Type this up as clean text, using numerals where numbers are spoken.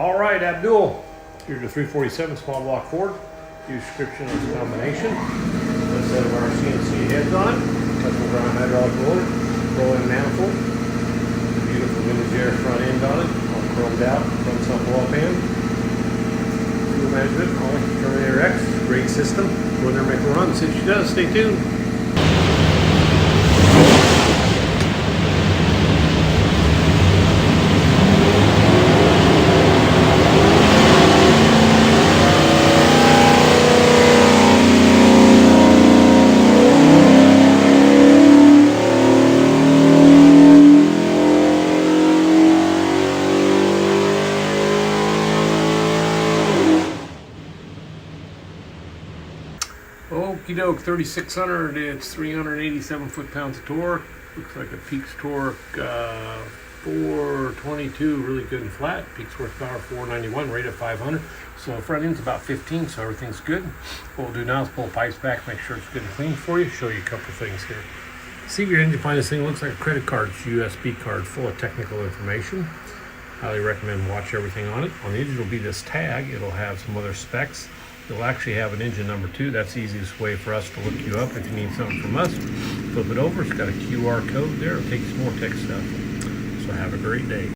All right, Abdullah, here's the 347 small block Ford. Use description of this combination. One set of our CNC heads on it. Couple ground hydraulic motor. Roll-in manifold. Beautiful vintage air front end on it. All chromed out. Front sump wall pan. Fuel management. Holley Terminator X. Great system. Go in there and make a run. See if she does. Stay tuned. Okie doke, 3600, it's 387 foot-pounds of torque. Looks like a peaks torque 422, really good and flat. Peaks horsepower 491, rate of 500. So front end's about 15, so everything's good. What we'll do now is pull the pipes back, make sure it's good and clean for you. Show you a couple things here. See if your engine find this thing looks like a credit card. It's a USB card full of technical information. Highly recommend watch everything on it. On the engine will be this tag. It'll have some other specs. You'll actually have an engine number 2. That's the easiest way for us to look you up if you need something from us. Flip it over. It's got a QR code there. It'll take you some more tech stuff. So have a great day.